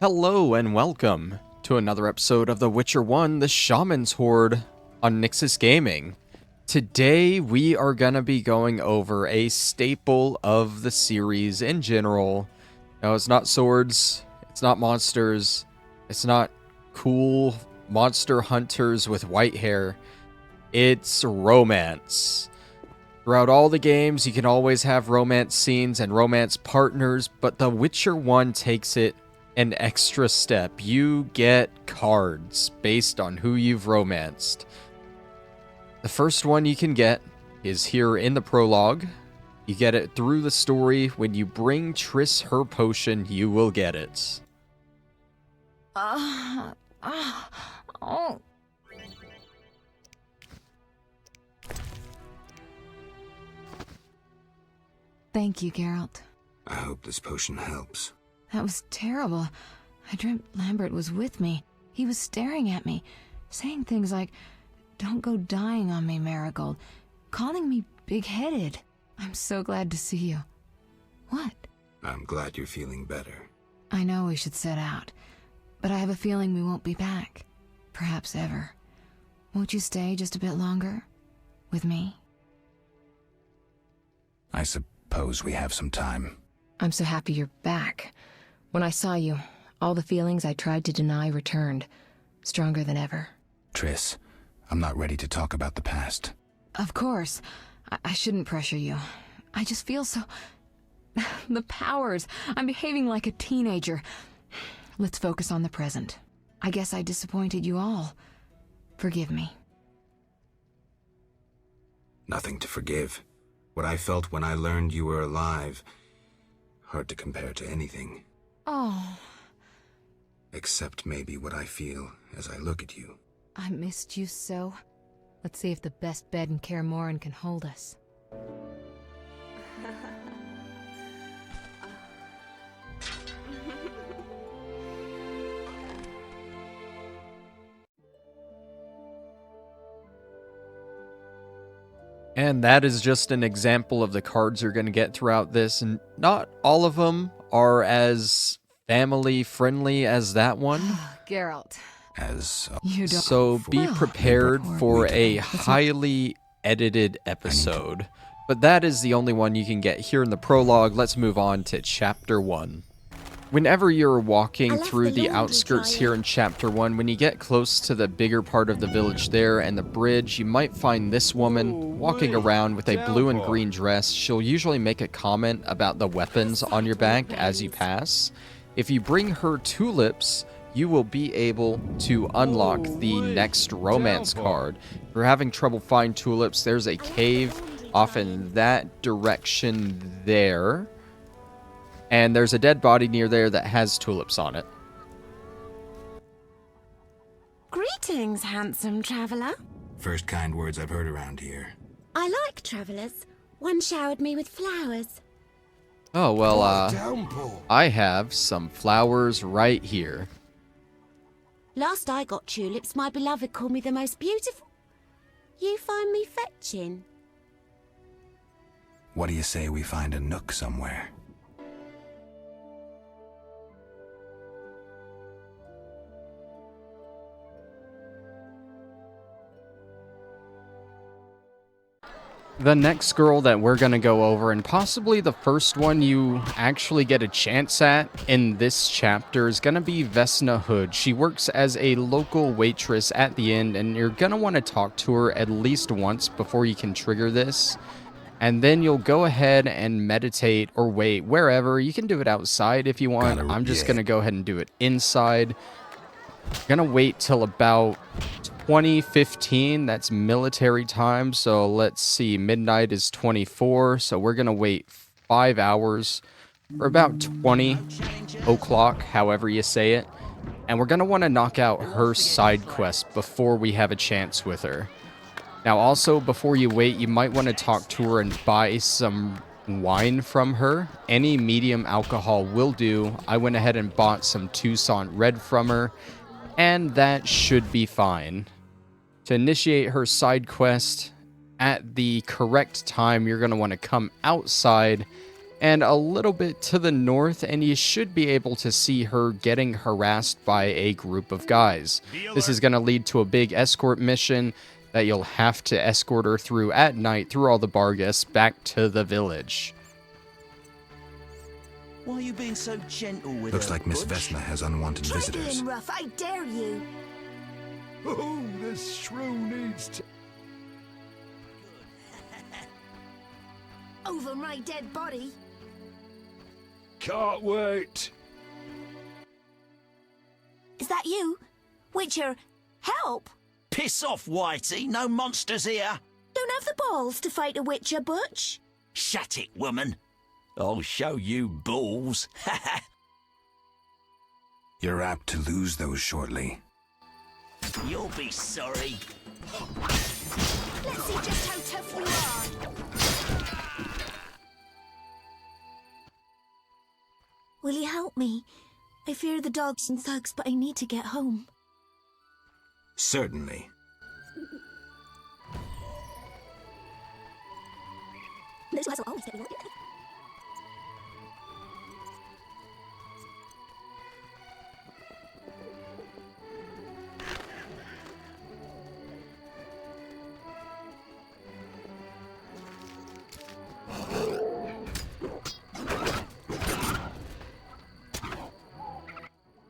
Hello and welcome to another episode of The Witcher 1, The Shaman's Horde on Nyxus Gaming. Today we are going to be going over a staple of the series in general. Now, it's not swords, it's not monsters, it's not cool monster hunters with white hair. It's romance. Throughout all the games, you can always have romance scenes and romance partners, but The Witcher 1 takes it an extra step. You get cards based on who you've romanced. The first one you can get is here in the prologue. You get it through the story. When you bring Triss her potion, you will get it. Thank you, Geralt. I hope this potion helps. That was terrible. I dreamt Lambert was with me. He was staring at me, saying things like, "Don't go dying on me, Merigold," calling me big-headed. I'm so glad to see you. What? I'm glad you're feeling better. I know we should set out, but I have a feeling we won't be back. Perhaps ever. Won't you stay just a bit longer? With me? I suppose we have some time. I'm so happy you're back. When I saw you, all the feelings I tried to deny returned, stronger than ever. Triss, I'm not ready to talk about the past. Of course. I shouldn't pressure you. I just feel so... The powers. I'm behaving like a teenager. Let's focus on the present. I guess I disappointed you all. Forgive me. Nothing to forgive. What I felt when I learned you were alive, hard to compare to anything. Oh. Except maybe what I feel as I look at you. I missed you so. Let's see if the best bed in Kaer Morhen can hold us. And that is just an example of the cards you're going to get throughout this, and not all of them are as family-friendly as that one. Geralt. You don't... So be prepared for a highly edited episode. But that is the only one you can get here in the prologue. Let's move on to Chapter 1. Whenever you're walking through the outskirts here in Chapter 1, when you get close to the bigger part of the village there and the bridge, you might find this woman walking around with a blue and green dress. She'll usually make a comment about the weapons on your back as you pass. If you bring her tulips, you will be able to unlock the next romance card. If you're having trouble finding tulips, there's a cave off in that direction there. And there's a dead body near there that has tulips on it. Greetings, handsome traveller. First kind words I've heard around here. I like travellers. One showered me with flowers. Oh, well, I have some flowers right here. Last I got tulips, my beloved called me the most beautiful. You find me fetching? What do you say we find a nook somewhere? The next girl that we're going to go over, and possibly the first one you actually get a chance at in this chapter, is going to be Vesna Hood. She works as a local waitress at the inn, and you're going to want to talk to her at least once before you can trigger this. And then you'll go ahead and meditate or wait wherever. You can do it outside if you want. I'm just going to go ahead and do it inside. Gonna wait till about 20:15. That's military time. So let's see. Midnight is 24. So we're gonna wait 5 hours or about 20 o'clock, however you say it. And we're gonna want to knock out her side quest before we have a chance with her. Now, also before you wait, you might want to talk to her and buy some wine from her. Any medium alcohol will do. I went ahead and bought some Toussaint Red from her, and that should be fine. To initiate her side quest, at the correct time, you're going to want to come outside and a little bit to the north, and you should be able to see her getting harassed by a group of guys. This is going to lead to a big escort mission that you'll have to escort her through at night through all the Bargus back to the village. Why are you being so gentle with Looks her, like Miss Butch? Vesna has unwanted Try visitors. being rough, I dare you. Oh, this shrew needs to... Over my dead body. Can't wait. Is that you? Witcher, help! Piss off, Whitey. No monsters here. Don't have the balls to fight a Witcher, Butch. Shut it, woman. I'll show you balls. You're apt to lose those shortly. You'll be sorry. Let's see just how tough you are. Will you help me? I fear the dogs and thugs, but I need to get home. Certainly. Those guys will always get me.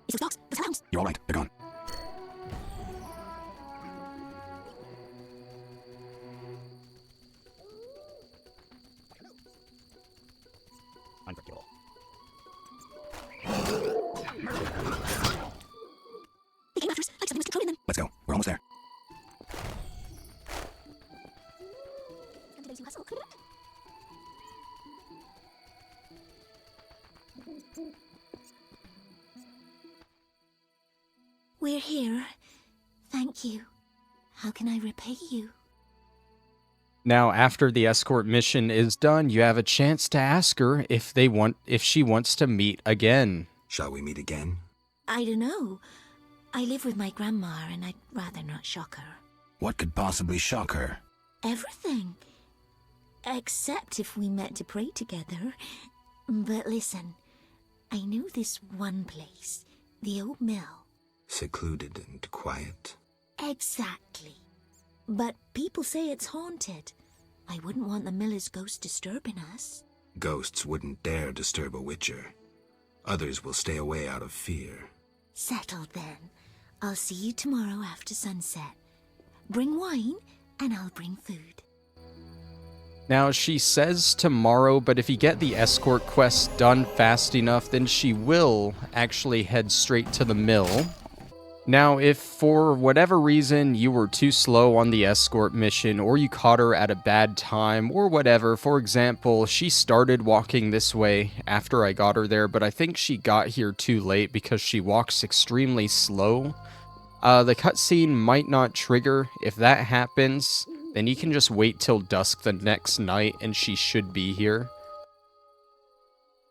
It's the dogs, the clowns. You're all right. They're gone. I'm for kill. They came after us, like something was controlling them. Let's go. We're almost there. And today's you hustle. We're here. Thank you. How can I repay you? Now, after the escort mission is done, you have a chance to ask her if she wants to meet again. Shall we meet again? I don't know. I live with my grandma and I'd rather not shock her. What could possibly shock her? Everything. Except if we met to pray together. But listen, I know this one place, the old mill. Secluded and quiet. Exactly. But people say it's haunted. I wouldn't want the miller's ghost disturbing us. Ghosts wouldn't dare disturb a witcher. Others will stay away out of fear. Settled then. I'll see you tomorrow after sunset. Bring wine, and I'll bring food. Now, she says tomorrow, but if you get the escort quest done fast enough, then she will actually head straight to the mill. Now, if for whatever reason you were too slow on the escort mission, or you caught her at a bad time, or whatever, for example, she started walking this way after I got her there, but I think she got here too late because she walks extremely slow. The cutscene might not trigger. If that happens, then you can just wait till dusk the next night and she should be here.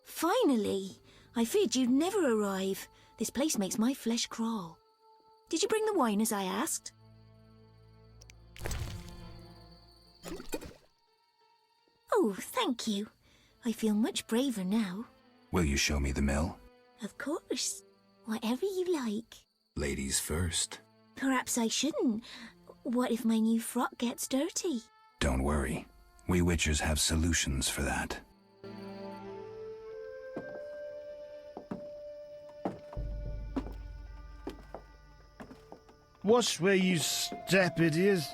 Finally! I feared you'd never arrive. This place makes my flesh crawl. Did you bring the wine as I asked? Oh, thank you. I feel much braver now. Will you show me the mill? Of course. Whatever you like. Ladies first. Perhaps I shouldn't. What if my new frock gets dirty? Don't worry. We witchers have solutions for that. Watch where you step, idiots.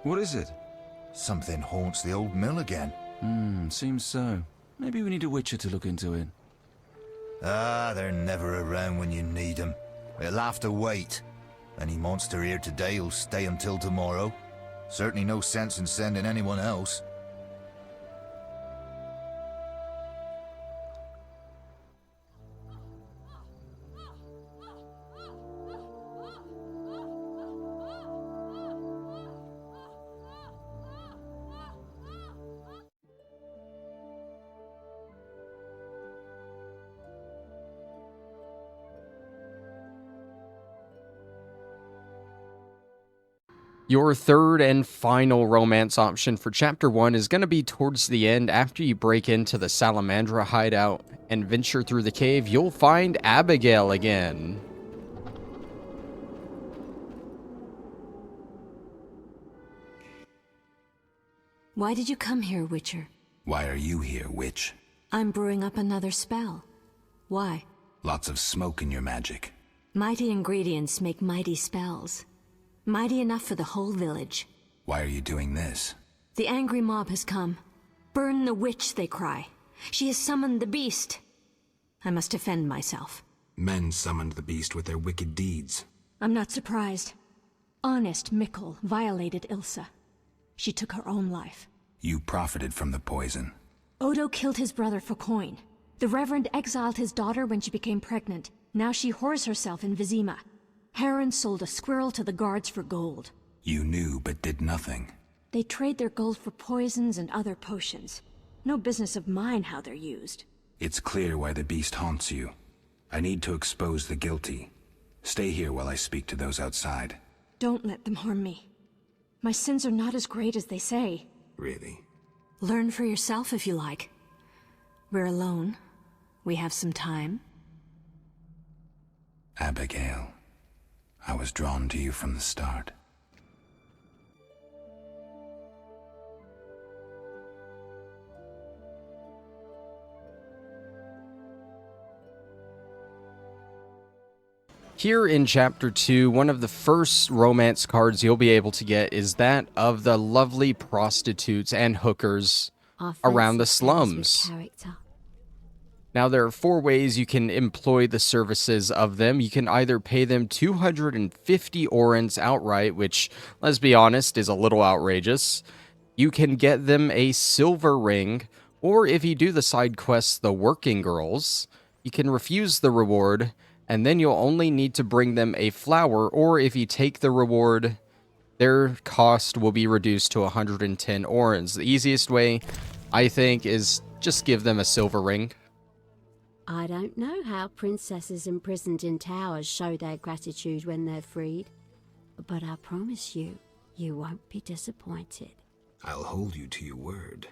What is it? Something haunts the old mill again. Seems so. Maybe we need a witcher to look into it. Ah, they're never around when you need them. It'll have to wait. Any monster here today will stay until tomorrow. Certainly no sense in sending anyone else. Your third and final romance option for Chapter 1 is going to be towards the end. After you break into the Salamandra hideout and venture through the cave, you'll find Abigail again. Why did you come here, Witcher? Why are you here, witch? I'm brewing up another spell. Why? Lots of smoke in your magic. Mighty ingredients make mighty spells. Mighty enough for the whole village. Why are you doing this? The angry mob has come. Burn the witch, they cry. She has summoned the beast. I must defend myself. Men summoned the beast with their wicked deeds. I'm not surprised. Honest Mikkel violated Ilsa. She took her own life. You profited from the poison. Odo killed his brother for coin. The Reverend exiled his daughter when she became pregnant. Now she whores herself in Vizima. Heron sold a squirrel to the guards for gold. You knew but did nothing. They trade their gold for poisons and other potions. No business of mine how they're used. It's clear why the beast haunts you. I need to expose the guilty. Stay here while I speak to those outside. Don't let them harm me. My sins are not as great as they say. Really? Learn for yourself if you like. We're alone. We have some time. Abigail, I was drawn to you from the start. Here in Chapter 2, one of the first romance cards you'll be able to get is that of the lovely prostitutes and hookers around the slums. Now, there are 4 ways you can employ the services of them. You can either pay them 250 orens outright, which, let's be honest, is a little outrageous. You can get them a silver ring, or if you do the side quest, the working girls, you can refuse the reward, and then you'll only need to bring them a flower, or if you take the reward, their cost will be reduced to 110 orens. The easiest way, I think, is just give them a silver ring. I don't know how princesses imprisoned in towers show their gratitude when they're freed, but I promise you, you won't be disappointed. I'll hold you to your word.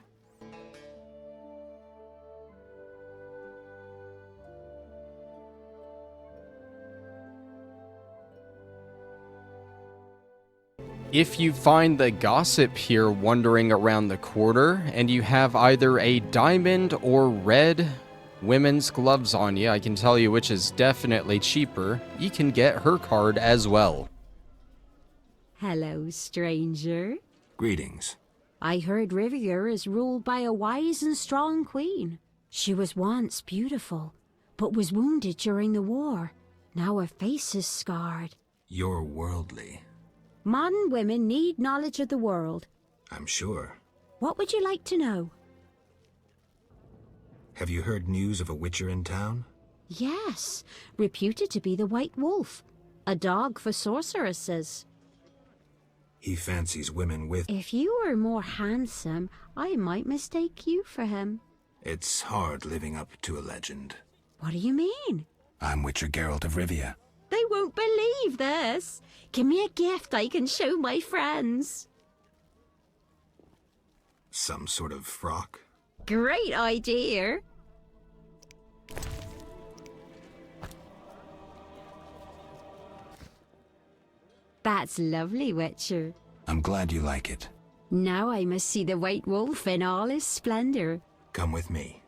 If you find the gossip here wandering around the quarter, and you have either a diamond or red women's gloves on you, I can tell you which is definitely cheaper, you can get her card as well. Hello, stranger. Greetings. I heard Rivia is ruled by a wise and strong queen. She was once beautiful, but was wounded during the war. Now her face is scarred. You're worldly. Modern women need knowledge of the world. I'm sure. What would you like to know? Have you heard news of a witcher in town? Yes, reputed to be the White Wolf, a dog for sorceresses. He fancies women with... If you were more handsome, I might mistake you for him. It's hard living up to a legend. What do you mean? I'm Witcher Geralt of Rivia. They won't believe this. Give me a gift I can show my friends. Some sort of frock? Great idea. That's lovely, Witcher. I'm glad you like it. Now I must see the White Wolf in all his splendor. Come with me.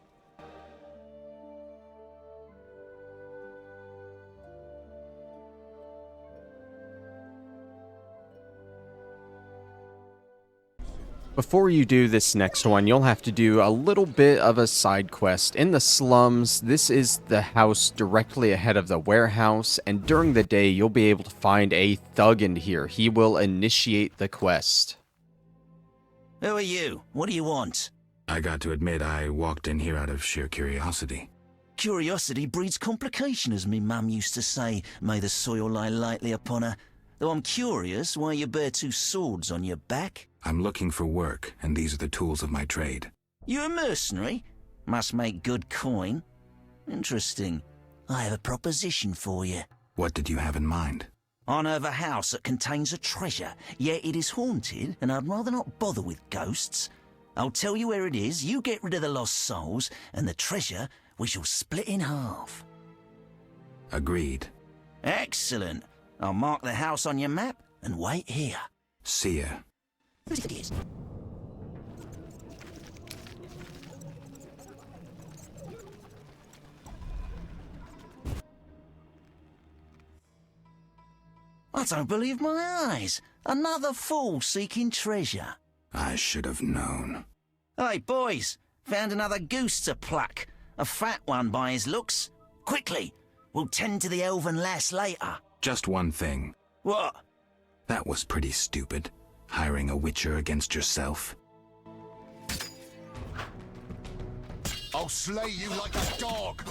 Before you do this next one, you'll have to do a little bit of a side quest. In the slums, this is the house directly ahead of the warehouse, and during the day, you'll be able to find a thug in here. He will initiate the quest. Who are you? What do you want? I got to admit, I walked in here out of sheer curiosity. Curiosity breeds complication, as me mum used to say. May the soil lie lightly upon her. Though I'm curious why you bear 2 swords on your back. I'm looking for work, and these are the tools of my trade. You a mercenary? Must make good coin. Interesting. I have a proposition for you. What did you have in mind? I know of a house that contains a treasure, yet it is haunted, and I'd rather not bother with ghosts. I'll tell you where it is, you get rid of the lost souls, and the treasure we shall split in half. Agreed. Excellent. I'll mark the house on your map and wait here. See ya. I don't believe my eyes. Another fool seeking treasure. I should have known. Hey, boys. Found another goose to pluck. A fat one by his looks. Quickly. We'll tend to the elven lass later. Just one thing. What? That was pretty stupid. Hiring a witcher against yourself. I'll slay you like a dog.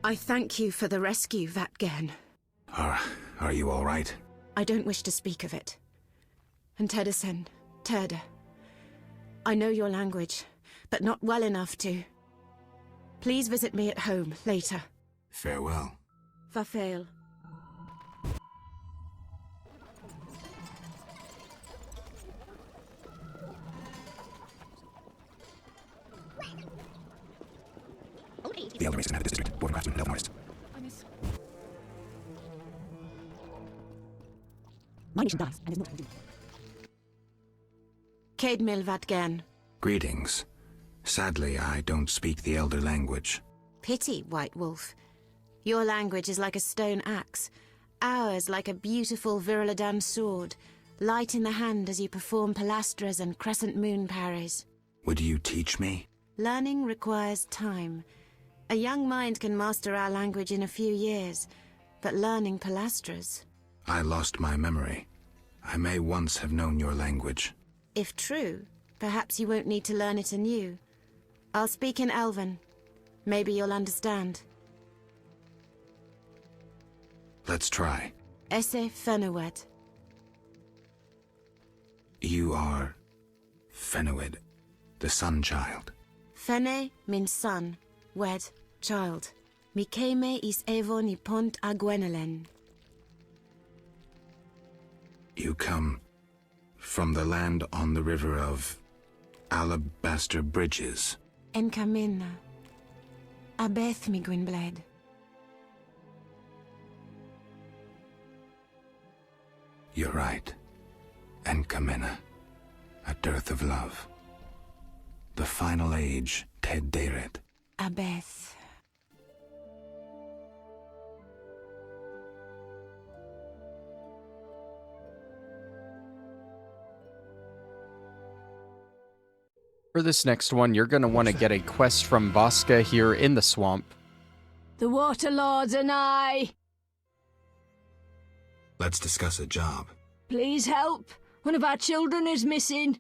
I thank you for the rescue, Vatgen. Are you all right? I don't wish to speak of it. And Tedison, Terda. I know your language, but not well enough to. Please visit me at home later. Farewell. Farfail. The elder race can have the district. Dwarven craftsman and elven artist. My nation dies, and there's no time. Caedmil Vatgen. Greetings. Sadly, I don't speak the elder language. Pity, White Wolf. Your language is like a stone axe. Ours like a beautiful Viriladan sword. Light in the hand as you perform pilastras and crescent moon parries. Would you teach me? Learning requires time. A young mind can master our language in a few years, but learning pilastras. I lost my memory. I may once have known your language. If true, perhaps you won't need to learn it anew. I'll speak in Elven. Maybe you'll understand. Let's try. Esse Fenowed. You are Fenowed, the Sun Child. Fene means son, wed, child. Mikeme is Evo ni pont a Gwenelen. You come from the land on the river of Alabaster Bridges. Enkamina. Abeth mi Gwynbled. You're right. And Kamena, a dearth of love. The final age, Ted Deret. Abeth. For this next one, you're going to want to get a quest from Voska here in the swamp. The Water Lords and I. Let's discuss a job. Please help. One of our children is missing.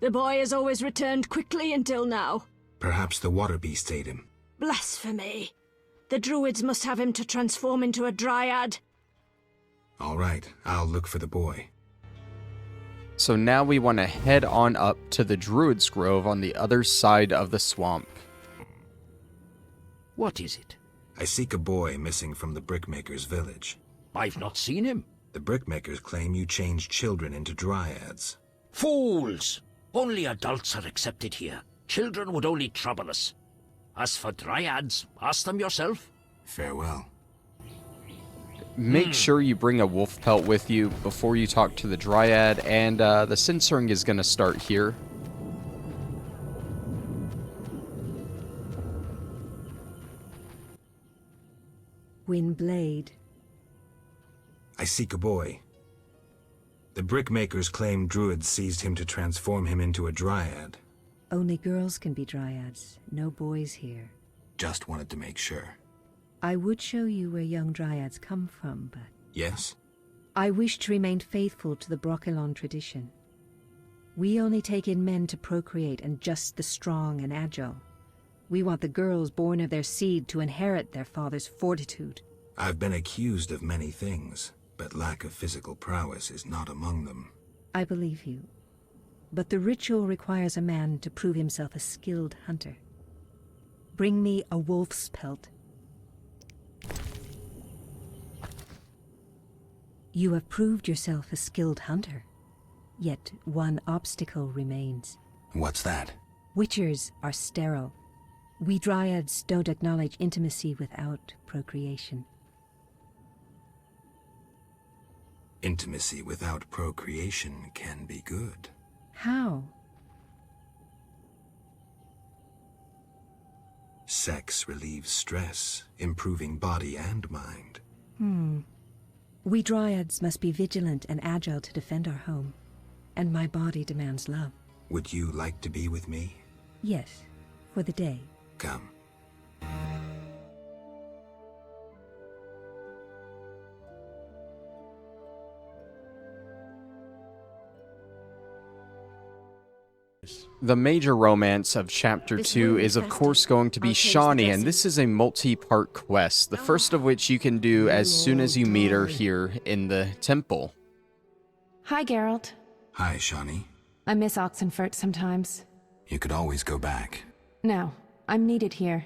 The boy has always returned quickly until now. Perhaps the water beast ate him. Blasphemy. The druids must have him to transform into a dryad. All right, I'll look for the boy. So now we want to head on up to the Druid's Grove on the other side of the swamp. What is it? I seek a boy missing from the Brickmaker's village. I've not seen him. The Brickmakers claim you changed children into dryads. Fools! Only adults are accepted here. Children would only trouble us. As for dryads, ask them yourself. Farewell. Make sure you bring a wolf pelt with you before you talk to the dryad, and the censoring is going to start here. Windblade. I seek a boy. The Brickmakers claim druids seized him to transform him into a dryad. Only girls can be dryads, no boys here. Just wanted to make sure. I would show you where young dryads come from, but... Yes? I wish to remain faithful to the Brokilon tradition. We only take in men to procreate, and just the strong and agile. We want the girls born of their seed to inherit their father's fortitude. I've been accused of many things. but lack of physical prowess is not among them. I believe you. But the ritual requires a man to prove himself a skilled hunter. Bring me a wolf's pelt. You have proved yourself a skilled hunter. Yet one obstacle remains. What's that? Witchers are sterile. We dryads don't acknowledge intimacy without procreation. Intimacy without procreation can be good. How? Sex relieves stress, improving body and mind. We dryads must be vigilant and agile to defend our home, and my body demands love. Would you like to be with me? Yes, for the day. Come. The major romance of Chapter 2 is of course going to be Shani, and this is a multi-part quest, the first of which you can do as soon as you meet her here in the temple. Hi, Geralt. Hi, Shani. I miss Oxenfurt sometimes. You could always go back. No, I'm needed here.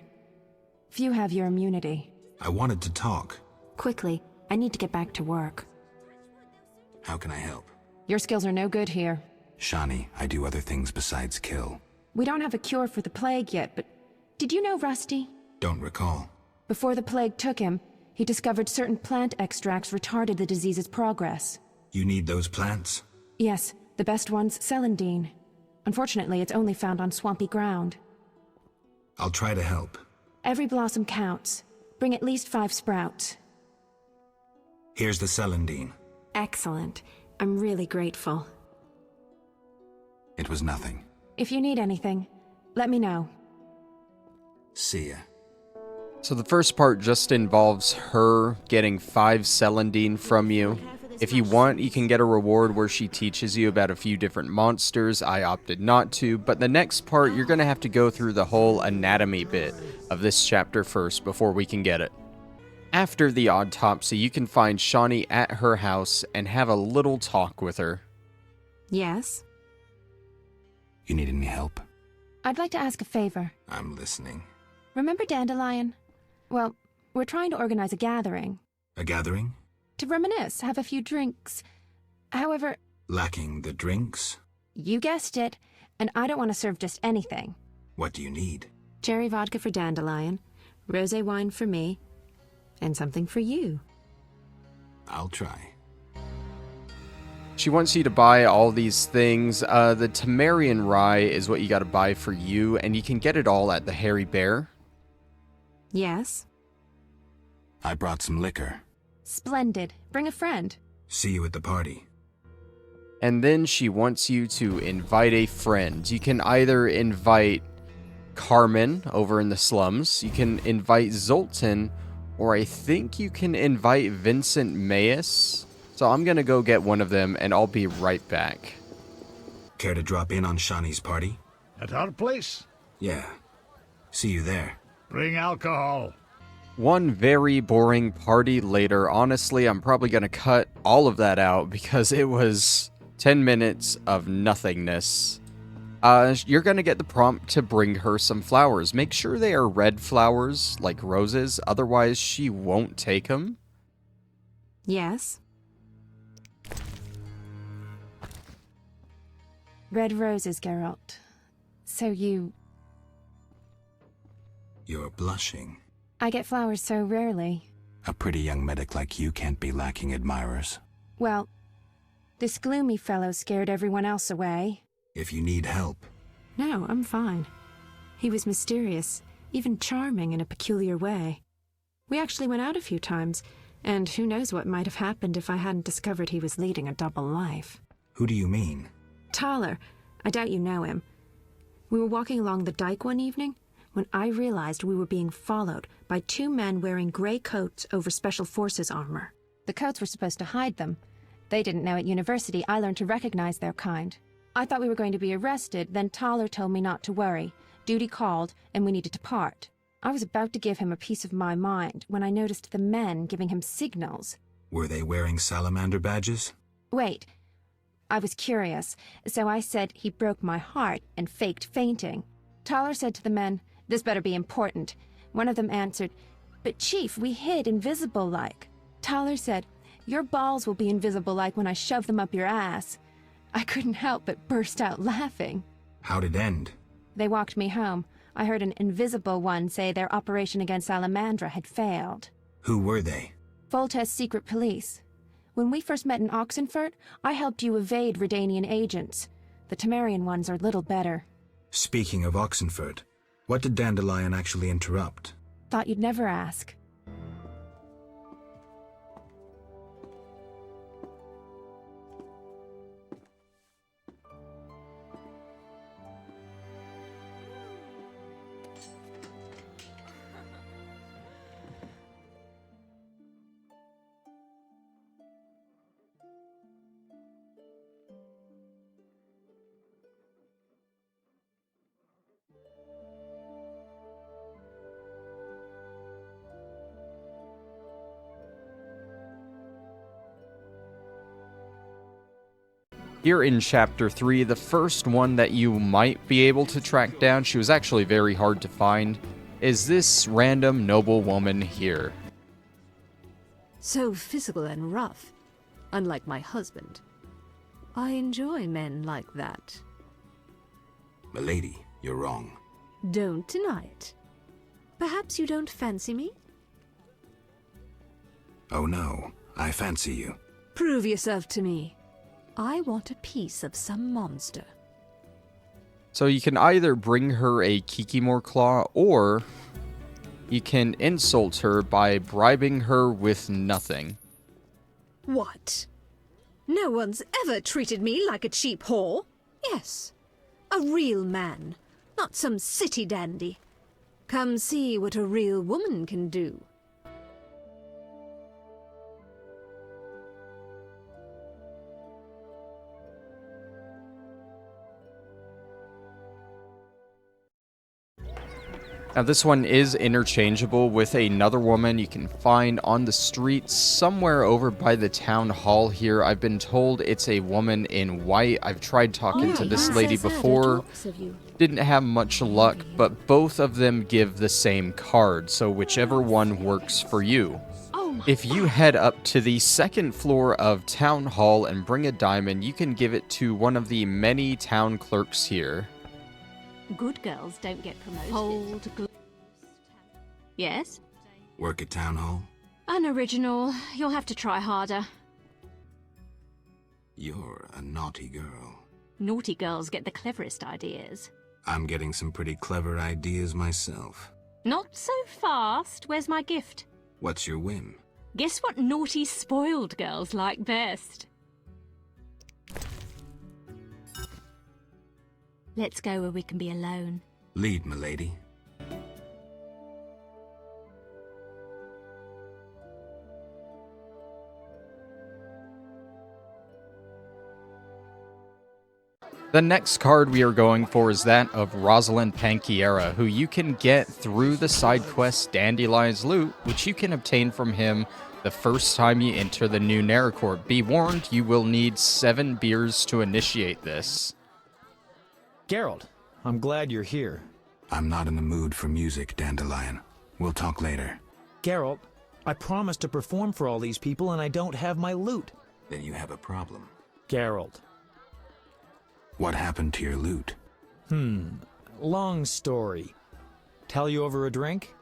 Few have your immunity. I wanted to talk. Quickly, I need to get back to work. How can I help? Your skills are no good here. Shani, I do other things besides kill. We don't have a cure for the plague yet, but did you know Rusty? Don't recall. Before the plague took him, he discovered certain plant extracts retarded the disease's progress. You need those plants? Yes, the best one's celandine. Unfortunately, it's only found on swampy ground. I'll try to help. Every blossom counts. Bring at least 5 sprouts. Here's the celandine. Excellent. I'm really grateful. It was nothing. If you need anything, let me know. See ya. So the first part just involves her getting 5 celandine from you. If you want, you can get a reward where she teaches you about a few different monsters. I opted not to, but the next part, you're going to have to go through the whole anatomy bit of this chapter first before we can get it. After the autopsy, you can find Shani at her house and have a little talk with her. Yes? You need any help? I'd like to ask a favor. I'm listening. Remember Dandelion? Well, we're trying to organize a gathering. A gathering? To reminisce, have a few drinks. However... Lacking the drinks? You guessed it, and I don't want to serve just anything. What do you need? Cherry vodka for Dandelion, rosé wine for me, and something for you. I'll try. She wants you to buy all these things. The Temerian rye is what you got to buy for you, and you can get it all at the Hairy Bear. Yes? I brought some liquor. Splendid. Bring a friend. See you at the party. And then she wants you to invite a friend. You can either invite Carmen over in the slums, you can invite Zoltan, or I think you can invite Vincent Mayes. So I'm gonna go get one of them, and I'll be right back. Care to drop in on Shani's party? At our place? Yeah. See you there. Bring alcohol. One very boring party later. Honestly, I'm probably gonna cut all of that out because it was 10 minutes of nothingness. You're gonna get the prompt to bring her some flowers. Make sure they are red flowers, like roses, otherwise she won't take them. Yes? Red roses, Geralt. So you... You're blushing. I get flowers so rarely. A pretty young medic like you can't be lacking admirers. Well, this gloomy fellow scared everyone else away. If you need help. No, I'm fine. He was mysterious, even charming in a peculiar way. We actually went out a few times, and who knows what might have happened if I hadn't discovered he was leading a double life. Who do you mean? Thaler. I doubt you know him. We were walking along the dike one evening when I realized we were being followed by 2 men wearing gray coats over Special Forces armor. The coats were supposed to hide them. They didn't know at university I learned to recognize their kind. I thought we were going to be arrested, then Thaler told me not to worry. Duty called, and we needed to part. I was about to give him a piece of my mind when I noticed the men giving him signals. Were they wearing salamander badges? Wait. I was curious, so I said he broke my heart and faked fainting. Tyler said to the men, "This better be important." One of them answered, "But Chief, we hid invisible-like." Tyler said, "Your balls will be invisible-like when I shove them up your ass." I couldn't help but burst out laughing. How'd it end? They walked me home. I heard an invisible one say their operation against Salamandra had failed. Who were they? Volta's secret police. When we first met in Oxenfurt, I helped you evade Redanian agents. The Temerian ones are little better. Speaking of Oxenfurt, what did Dandelion actually interrupt? Thought you'd never ask. Here in Chapter 3, the first one that you might be able to track down, she was actually very hard to find, is this random noblewoman here. So physical and rough, unlike my husband. I enjoy men like that. Milady, you're wrong. Don't deny it. Perhaps you don't fancy me? Oh no, I fancy you. Prove yourself to me. I want a piece of some monster. So you can either bring her a Kikimor Claw, or you can insult her by bribing her with nothing. What? No one's ever treated me like a cheap whore. Yes, a real man, not some city dandy. Come see what a real woman can do. Now this one is interchangeable with another woman you can find on the streets somewhere over by the town hall here. I've been told it's a woman in white. I've tried talking to this lady before. Didn't have much luck, but both of them give the same card, so whichever one works for you. If you head up to the second floor of Town Hall and bring a diamond, you can give it to one of the many town clerks here. Good girls don't get promoted. Hold. Yes? Work at Town Hall? Unoriginal. You'll have to try harder. You're a naughty girl. Naughty girls get the cleverest ideas. I'm getting some pretty clever ideas myself. Not so fast. Where's my gift? What's your whim? Guess what naughty, spoiled girls like best? Let's go where we can be alone. Lead, milady. The next card we are going for is that of Rozalind Pankiera, who you can get through the side quest Dandelion's Loot, which you can obtain from him the first time you enter the new Naracourt. Be warned, you will need 7 beers to initiate this. Geralt, I'm glad you're here. I'm not in the mood for music, Dandelion. We'll talk later. Geralt, I promised to perform for all these people and I don't have my loot. Then you have a problem. Geralt. What happened to your loot? Long story. Tell you over a drink?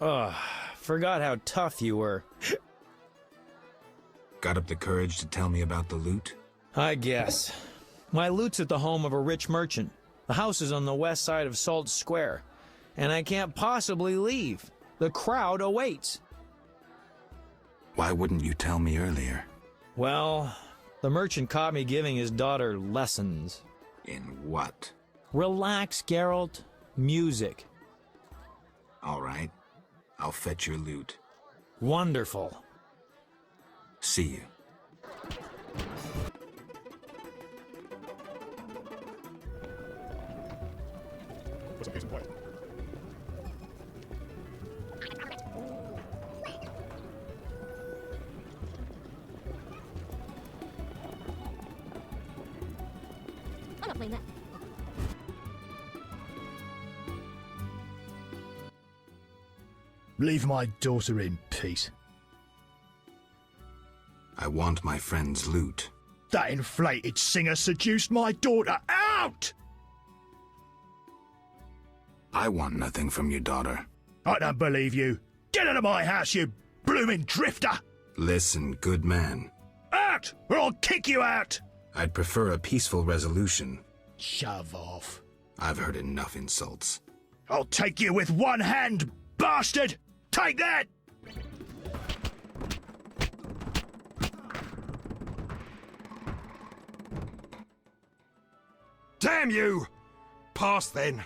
Ugh, forgot how tough you were. Got up the courage to tell me about the loot? I guess. My loot's at the home of a rich merchant. The house is on the west side of Salt Square, and I can't possibly leave. The crowd awaits. Why wouldn't you tell me earlier? Well, the merchant caught me giving his daughter lessons. In what? Relax, Geralt. Music. All right. I'll fetch your loot. Wonderful. See you. What's a piece of white? I'm not playing that. Leave my daughter in peace. I want my friend's loot. That inflated singer seduced my daughter. Out! I want nothing from your daughter. I don't believe you. Get out of my house, you blooming drifter! Listen, good man. Out, or I'll kick you out! I'd prefer a peaceful resolution. Shove off. I've heard enough insults. I'll take you with one hand, bastard! Take that! Damn you! Pass then.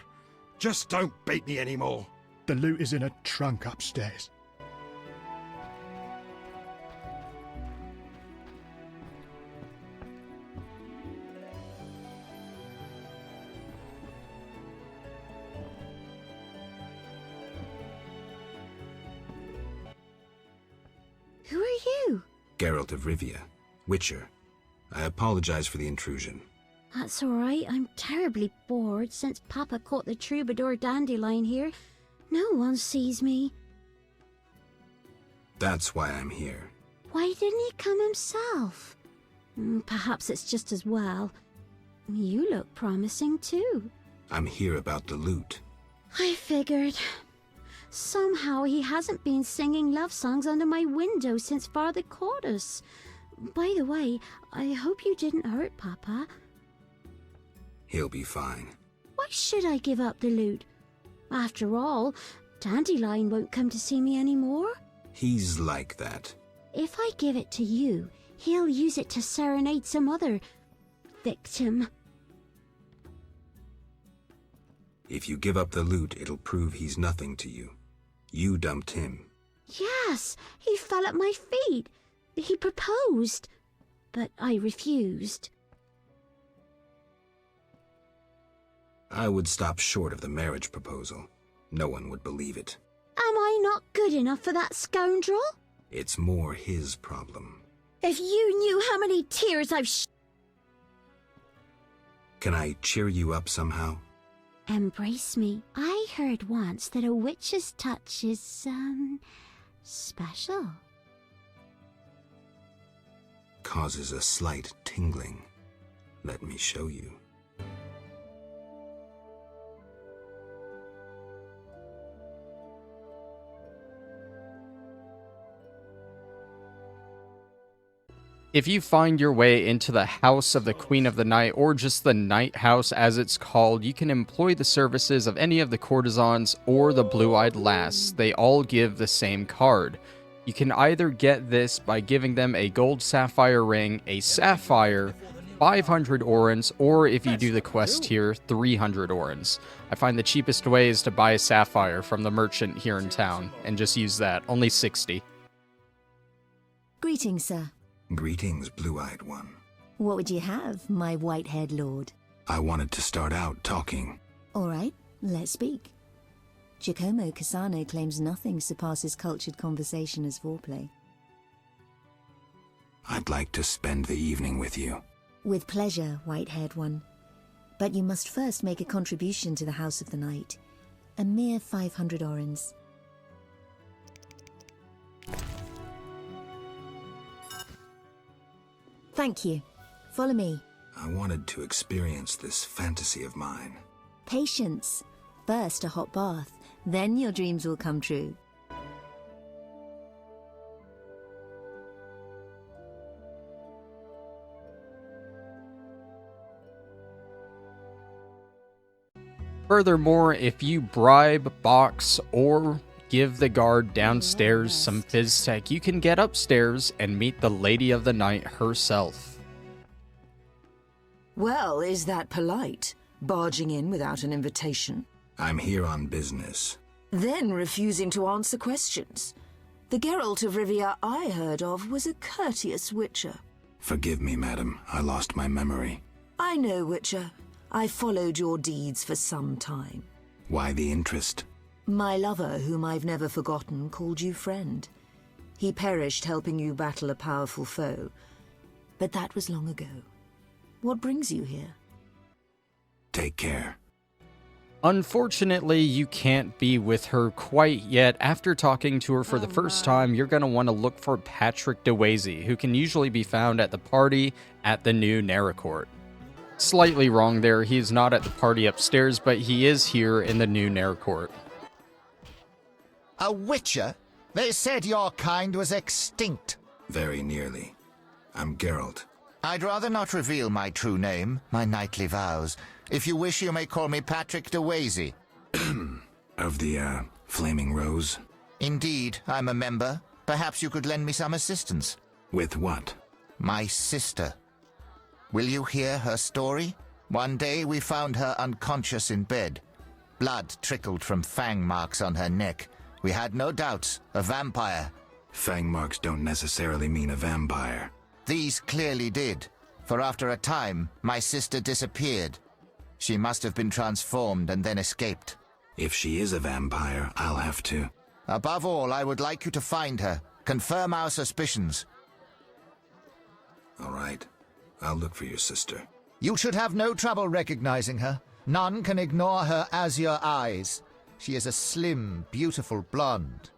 Just don't beat me anymore. The loot is in a trunk upstairs. Who are you? Geralt of Rivia, Witcher. I apologize for the intrusion. That's all right. I'm terribly bored since Papa caught the troubadour dandelion here. No one sees me. That's why I'm here. Why didn't he come himself? Perhaps it's just as well. You look promising too. I'm here about the loot. I figured. Somehow he hasn't been singing love songs under my window since Father caught us. By the way, I hope you didn't hurt Papa. He'll be fine. Why should I give up the loot? After all, Dandelion won't come to see me anymore. He's like that. If I give it to you, he'll use it to serenade some other victim. If you give up the loot, it'll prove he's nothing to you. You dumped him. Yes, he fell at my feet. He proposed, but I refused. I would stop short of the marriage proposal. No one would believe it. Am I not good enough for that scoundrel? It's more his problem. If you knew how many tears I've Can I cheer you up somehow? Embrace me. I heard once that a witch's touch is, special. Causes a slight tingling. Let me show you. If you find your way into the House of the Queen of the Night, or just the Night House as it's called, you can employ the services of any of the Courtesans or the Blue-Eyed Lass. They all give the same card. You can either get this by giving them a gold sapphire ring, a sapphire, 500 orens, or if you do the quest here, 300 orens. I find the cheapest way is to buy a sapphire from the merchant here in town, and just use that. Only 60. Greetings, sir. Greetings, Blue-Eyed One. What would you have, my white-haired lord? I wanted to start out talking. All right, let's speak. Giacomo Cassano claims nothing surpasses cultured conversation as foreplay. I'd like to spend the evening with you. With pleasure, white-haired one. But you must first make a contribution to the House of the Night. A mere 500 orens. Thank you. Follow me. I wanted to experience this fantasy of mine. Patience. First a hot bath, then your dreams will come true. Furthermore, if you bribe, box, or give the guard downstairs some fizz tech, you can get upstairs and meet the Lady of the Night herself. Well, is that polite? Barging in without an invitation? I'm here on business. Then refusing to answer questions. The Geralt of Rivia I heard of was a courteous witcher. Forgive me, madam. I lost my memory. I know, witcher. I followed your deeds for some time. Why the interest? My lover, whom I've never forgotten, called you friend. He perished helping you battle a powerful foe. But that was long ago. What brings you here? Take care. Unfortunately, you can't be with her quite yet. After talking to her for the first time, you're going to want to look for Patrick DeWazy, who can usually be found at the party at the new Naracourt. Slightly wrong there, he's not at the party upstairs, but he is here in the new Naracourt. A witcher? They said your kind was extinct. Very nearly. I'm Geralt. I'd rather not reveal my true name, my knightly vows. If you wish, you may call me Patrick DeWazy. Of the, Flaming Rose? Indeed, I'm a member. Perhaps you could lend me some assistance. With what? My sister. Will you hear her story? One day we found her unconscious in bed. Blood trickled from fang marks on her neck. We had no doubts. A vampire. Fang marks don't necessarily mean a vampire. These clearly did, for after a time, my sister disappeared. She must have been transformed and then escaped. If she is a vampire, I'll have to. Above all, I would like you to find her. Confirm our suspicions. All right. I'll look for your sister. You should have no trouble recognizing her. None can ignore her azure eyes. She is a slim, beautiful blonde.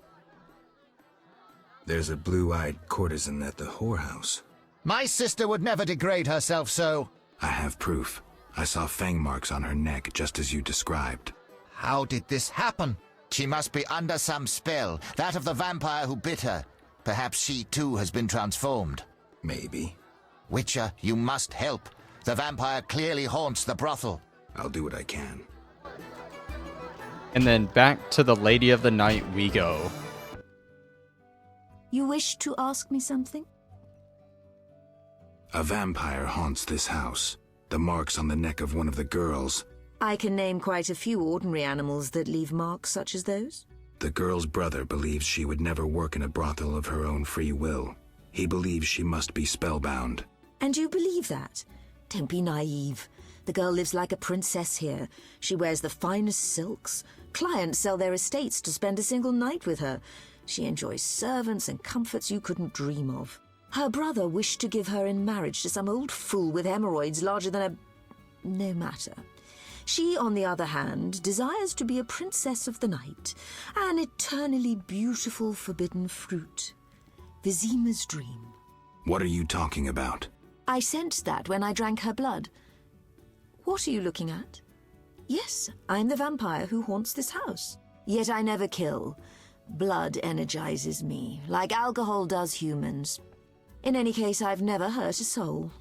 There's a blue-eyed courtesan at the whorehouse. My sister would never degrade herself so. I have proof. I saw fang marks on her neck, just as you described. How did this happen? She must be under some spell, that of the vampire who bit her. Perhaps she too has been transformed. Maybe. Witcher, you must help. The vampire clearly haunts the brothel. I'll do what I can. And then back to the Lady of the Night we go. You wish to ask me something? A vampire haunts this house. The marks on the neck of one of the girls. I can name quite a few ordinary animals that leave marks such as those. The girl's brother believes she would never work in a brothel of her own free will. He believes she must be spellbound. And you believe that? Don't be naive. The girl lives like a princess here. She wears the finest silks. Clients sell their estates to spend a single night with her. She enjoys servants and comforts you couldn't dream of. Her brother wished to give her in marriage to some old fool with hemorrhoids larger than a... no matter. She, on the other hand, desires to be a princess of the night, an eternally beautiful forbidden fruit. Vizima's dream. What are you talking about? I sensed that when I drank her blood. What are you looking at? Yes, I'm the vampire who haunts this house. Yet I never kill. Blood energizes me, like alcohol does humans. In any case, I've never hurt a soul.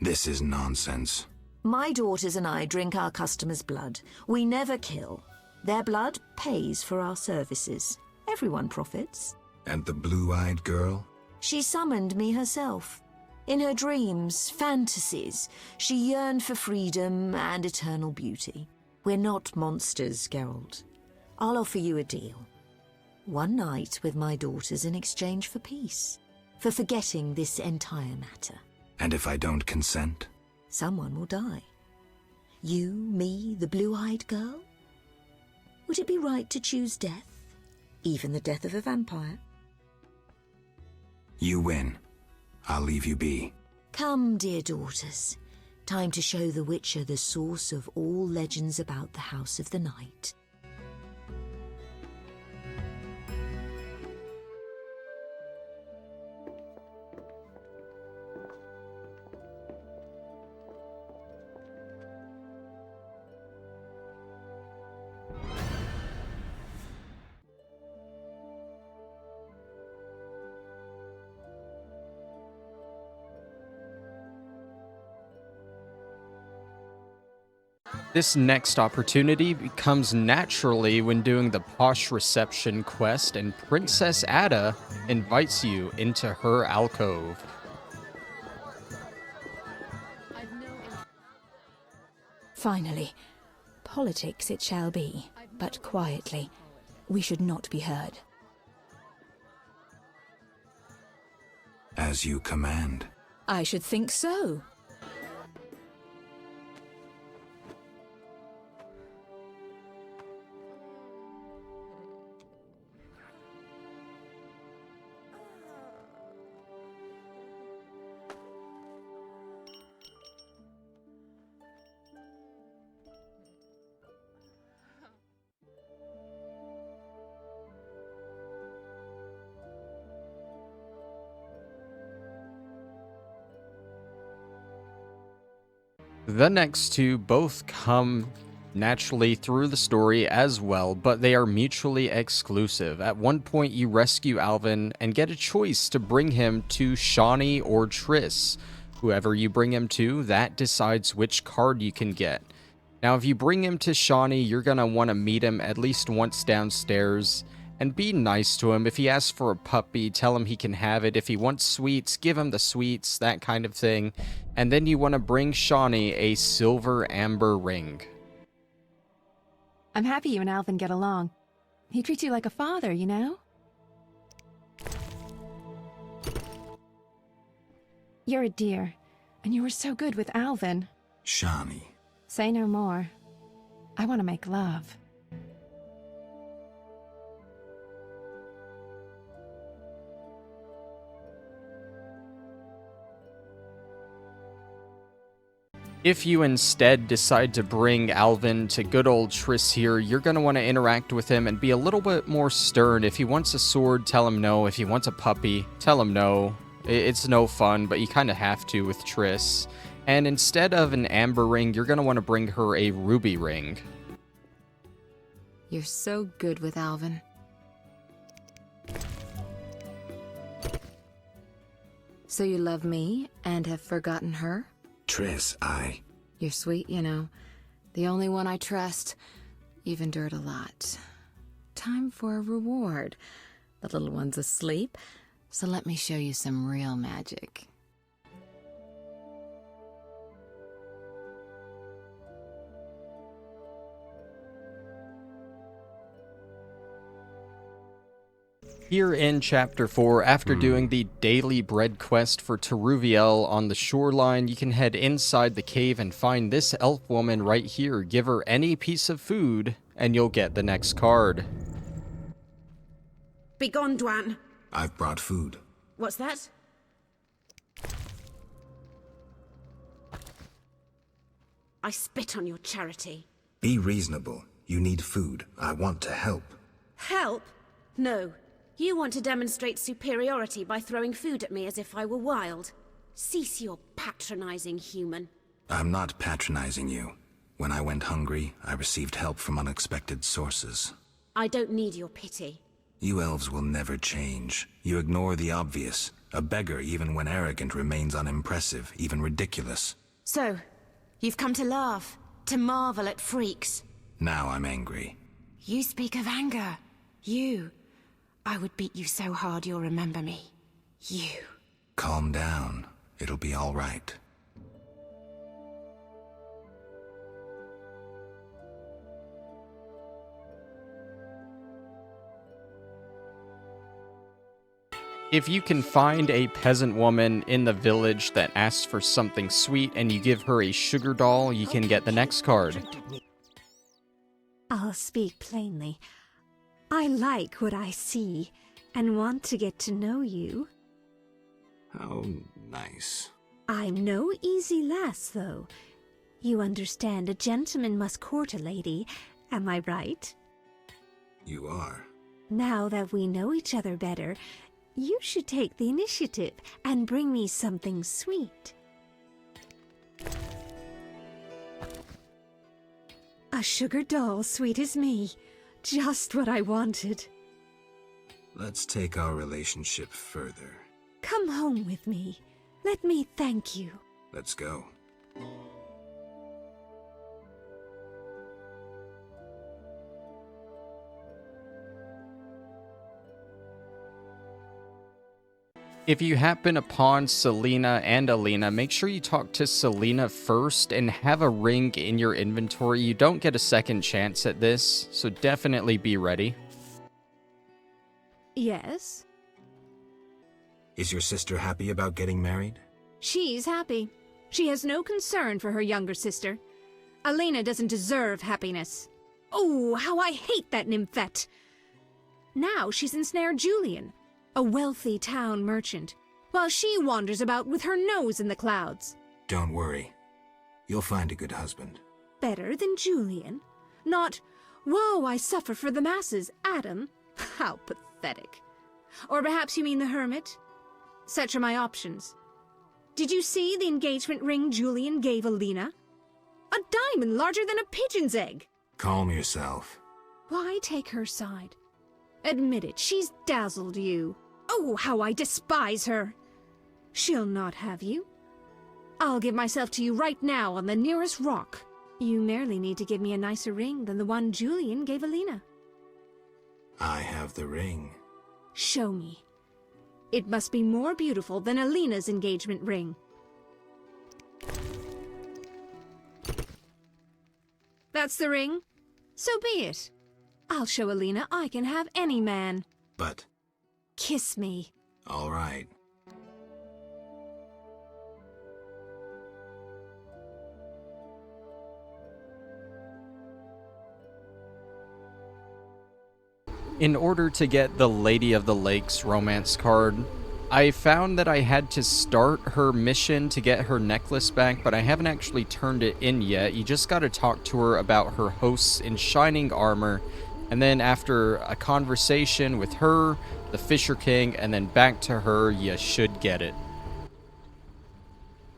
This is nonsense. My daughters and I drink our customers' blood. We never kill. Their blood pays for our services. Everyone profits. And the blue-eyed girl? She summoned me herself. In her dreams, fantasies, she yearned for freedom and eternal beauty. We're not monsters, Geralt. I'll offer you a deal. One night with my daughters in exchange for peace. For forgetting this entire matter. And if I don't consent? Someone will die. You, me, the blue-eyed girl? Would it be right to choose death? Even the death of a vampire? You win. I'll leave you be. Come, dear daughters. Time to show the Witcher the source of all legends about the House of the Night. This next opportunity becomes naturally when doing the posh reception quest, and Princess Adda invites you into her alcove. Finally. Politics it shall be, but quietly. We should not be heard. As you command. I should think so. The next two both come naturally through the story as well, but they are mutually exclusive. At one point, you rescue Alvin and get a choice to bring him to Shani or Triss. Whoever you bring him to, that decides which card you can get. Now, if you bring him to Shani, you're going to want to meet him at least once downstairs and be nice to him. If he asks for a puppy, tell him he can have it. If he wants sweets, give him the sweets, that kind of thing. And then you want to bring Shani a silver amber ring. I'm happy you and Alvin get along. He treats you like a father, you know? You're a dear, and you were so good with Alvin. Shani. Say no more. I want to make love. If you instead decide to bring Alvin to good old Triss here, you're going to want to interact with him and be a little bit more stern. If he wants a sword, tell him no. If he wants a puppy, tell him no. It's no fun, but you kind of have to with Triss. And instead of an amber ring, you're going to want to bring her a ruby ring. You're so good with Alvin. So you love me and have forgotten her? Triss, You're sweet, you know. The only one I trust. You've endured a lot. Time for a reward. The little one's asleep, so let me show you some real magic. Here in Chapter 4, after doing the daily bread quest for Toruviel on the shoreline, you can head inside the cave and find this elf woman right here. Give her any piece of food, and you'll get the next card. Begone, Dwan. I've brought food. What's that? I spit on your charity. Be reasonable. You need food. I want to help. Help? No. You want to demonstrate superiority by throwing food at me as if I were wild. Cease your patronizing, human. I'm not patronizing you. When I went hungry, I received help from unexpected sources. I don't need your pity. You elves will never change. You ignore the obvious. A beggar, even when arrogant, remains unimpressive, even ridiculous. So, you've come to laugh, to marvel at freaks. Now I'm angry. You speak of anger. You. I would beat you so hard you'll remember me. You. Calm down. It'll be all right. If you can find a peasant woman in the village that asks for something sweet and you give her a sugar doll, you can get the next card. I'll speak plainly. I like what I see, and want to get to know you. How nice. I'm no easy lass, though. You understand a gentleman must court a lady, am I right? You are. Now that we know each other better, you should take the initiative and bring me something sweet. A sugar doll sweet as me. Just what I wanted. Let's take our relationship further. Come home with me. Let me thank you. Let's go. If you happen upon Celina and Alina, make sure you talk to Celina first and have a ring in your inventory. You don't get a second chance at this, so definitely be ready. Yes? Is your sister happy about getting married? She's happy. She has no concern for her younger sister. Alina doesn't deserve happiness. Oh, how I hate that nymphette! Now she's ensnared Julian, a wealthy town merchant, while she wanders about with her nose in the clouds. Don't worry. You'll find a good husband. Better than Julian? Not, woe, I suffer for the masses, Adam? How pathetic. Or perhaps you mean the hermit? Such are my options. Did you see the engagement ring Julian gave Alina? A diamond larger than a pigeon's egg. Calm yourself. Why take her side? Admit it, she's dazzled you. Oh, how I despise her! She'll not have you. I'll give myself to you right now on the nearest rock. You merely need to give me a nicer ring than the one Julian gave Alina. I have the ring. Show me. It must be more beautiful than Alina's engagement ring. That's the ring? So be it. I'll show Alina I can have any man. But... Kiss me. All right. In order to get the Lady of the Lakes romance card, I found that I had to start her mission to get her necklace back, but I haven't actually turned it in yet. You just gotta talk to her about her hosts in shining armor, and then after a conversation with her, the Fisher King, and then back to her, you should get it.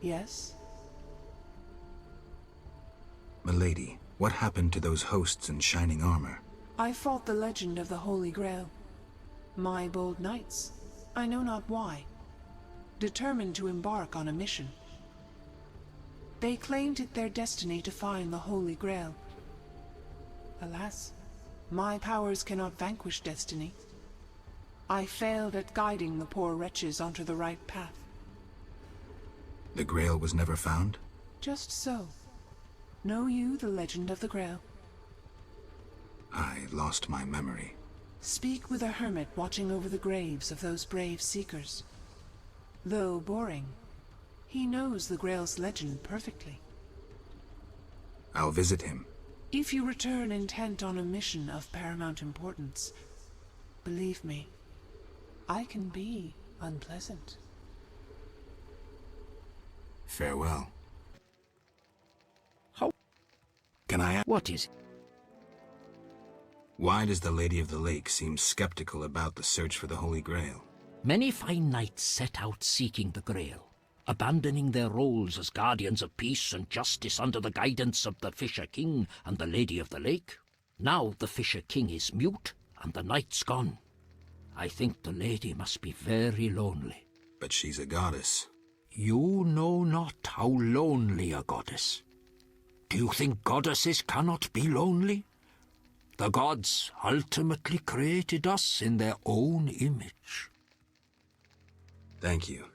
Yes? Milady, what happened to those hosts in shining armor? I fought the legend of the Holy Grail. My bold knights, I know not why, determined to embark on a mission. They claimed it their destiny to find the Holy Grail. Alas, my powers cannot vanquish destiny. I failed at guiding the poor wretches onto the right path. The Grail was never found? Just so. Know you the legend of the Grail? I lost my memory. Speak with a hermit watching over the graves of those brave seekers. Though boring, he knows the Grail's legend perfectly. I'll visit him. If you return intent on a mission of paramount importance, believe me, I can be unpleasant. Farewell. How? Can I ask? What is it? Why does the Lady of the Lake seem skeptical about the search for the Holy Grail? Many fine knights set out seeking the Grail, abandoning their roles as guardians of peace and justice under the guidance of the Fisher King and the Lady of the Lake. Now the Fisher King is mute and the knight's gone. I think the lady must be very lonely. But she's a goddess. You know not how lonely a goddess. Do you think goddesses cannot be lonely? The gods ultimately created us in their own image. Thank you.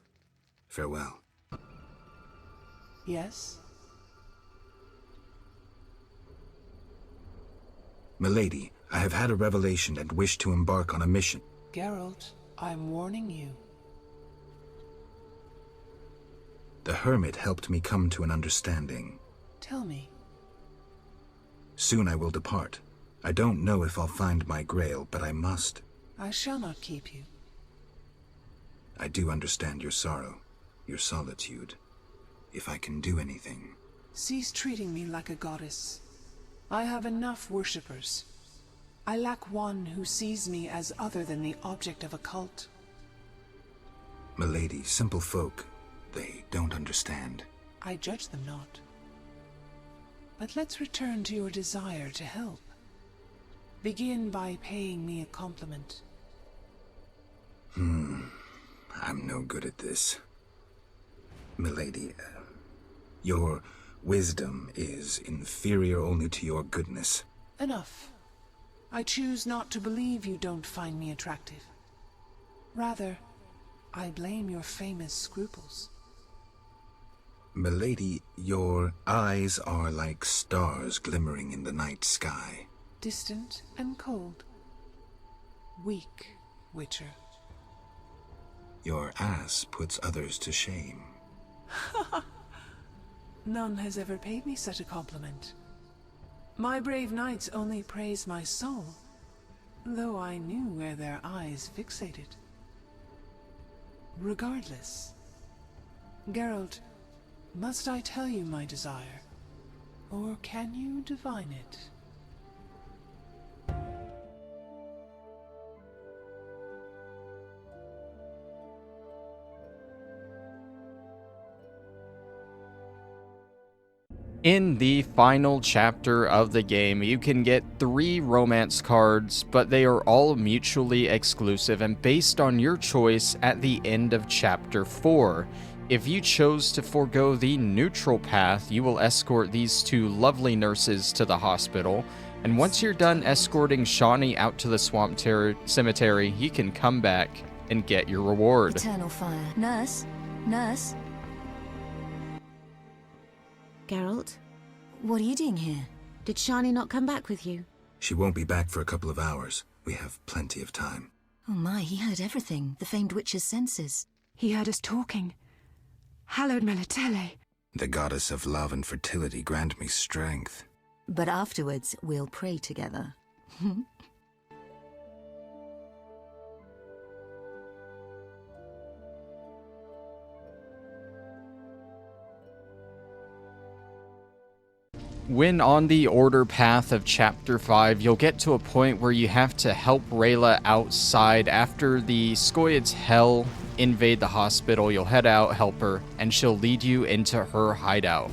Farewell. Yes? Milady, I have had a revelation and wish to embark on a mission. Geralt, I'm warning you. The hermit helped me come to an understanding. Tell me. Soon I will depart. I don't know if I'll find my Grail, but I must. I shall not keep you. I do understand your sorrow, your solitude. If I can do anything... Cease treating me like a goddess. I have enough worshippers. I lack one who sees me as other than the object of a cult. Milady, simple folk, they don't understand. I judge them not. But let's return to your desire to help. Begin by paying me a compliment. I'm no good at this. Milady, your wisdom is inferior only to your goodness. Enough. I choose not to believe you don't find me attractive. Rather, I blame your famous scruples. Milady, your eyes are like stars glimmering in the night sky. Distant and cold. Weak, Witcher. Your ass puts others to shame. None has ever paid me such a compliment. My brave knights only praise my soul, though I knew where their eyes fixated. Regardless, Geralt, must I tell you my desire, or can you divine it? In the final chapter of the game, you can get 3 romance cards, but they are all mutually exclusive and based on your choice at the end of Chapter 4. If you chose to forego the neutral path, you will escort these 2 lovely nurses to the hospital, and once you're done escorting Shani out to the swamp cemetery, you can come back and get your reward. Eternal fire. Nurse? Nurse? Geralt, what are you doing here? Did Shani not come back with you? She won't be back for a couple of hours. We have plenty of time. Oh my, he heard everything. The famed witch's senses. He heard us talking. Hallowed Melitele. The goddess of love and fertility grant me strength. But afterwards, we'll pray together. When on the order path of Chapter 5, you'll get to a point where you have to help Rayla outside. After the Skoyed's Hell invade the hospital, you'll head out, help her, and she'll lead you into her hideout.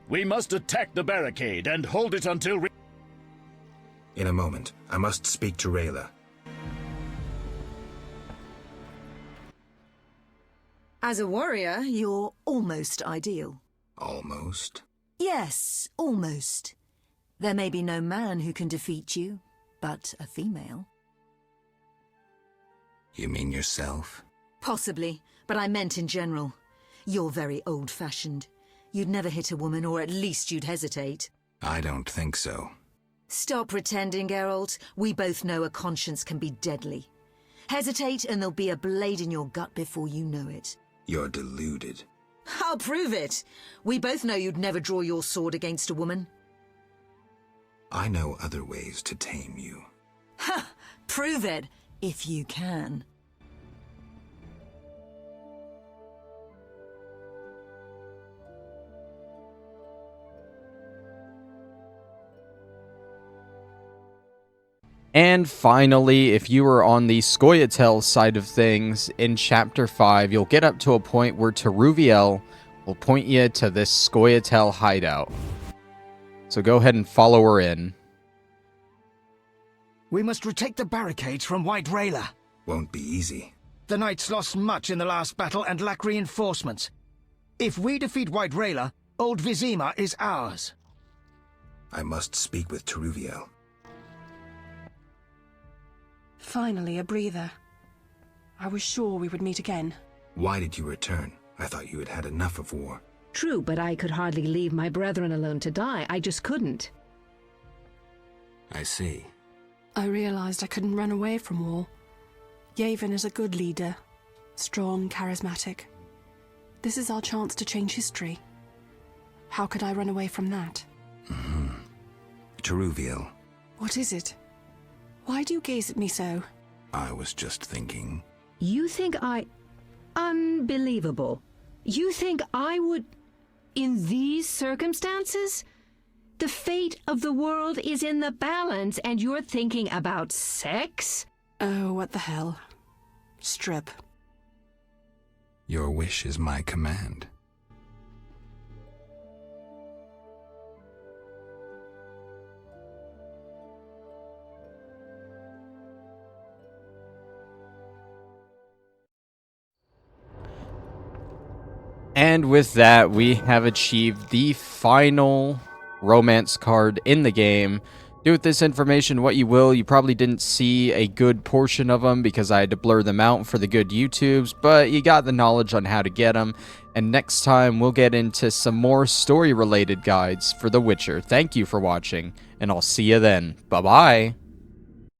We must attack the barricade and hold it until... In a moment, I must speak to Rayla. As a warrior, you're almost ideal. Almost? Yes, almost. There may be no man who can defeat you, but a female. You mean yourself? Possibly, but I meant in general. You're very old-fashioned. You'd never hit a woman, or at least you'd hesitate. I don't think so. Stop pretending, Geralt. We both know a conscience can be deadly. Hesitate and there'll be a blade in your gut before you know it. You're deluded. I'll prove it. We both know you'd never draw your sword against a woman. I know other ways to tame you. Ha! Prove it, if you can. And finally, if you are on the Scoia'tael side of things, in Chapter 5, you'll get up to a point where Toruviel will point you to this Scoia'tael hideout. So go ahead and follow her in. We must retake the barricades from White Rayla. Won't be easy. The knights lost much in the last battle and lack reinforcements. If we defeat White Rayla, Old Vizima is ours. I must speak with Toruviel. Finally, a breather. I was sure we would meet again. Why did you return? I thought you had had enough of war. True, but I could hardly leave my brethren alone to die. I just couldn't. I see. I realized I couldn't run away from war. Yavin is a good leader. Strong, charismatic. This is our chance to change history. How could I run away from that? Toruviel. What is it? Why do you gaze at me so? I was just thinking. You think I... Unbelievable. You think I would... In these circumstances? The fate of the world is in the balance, and you're thinking about sex? Oh, what the hell. Strip. Your wish is my command. And with that, we have achieved the final romance card in the game. Do with this information what you will. You probably didn't see a good portion of them because I had to blur them out for the good YouTubes, but you got the knowledge on how to get them. And next time, we'll get into some more story-related guides for The Witcher. Thank you for watching, and I'll see you then. Bye-bye.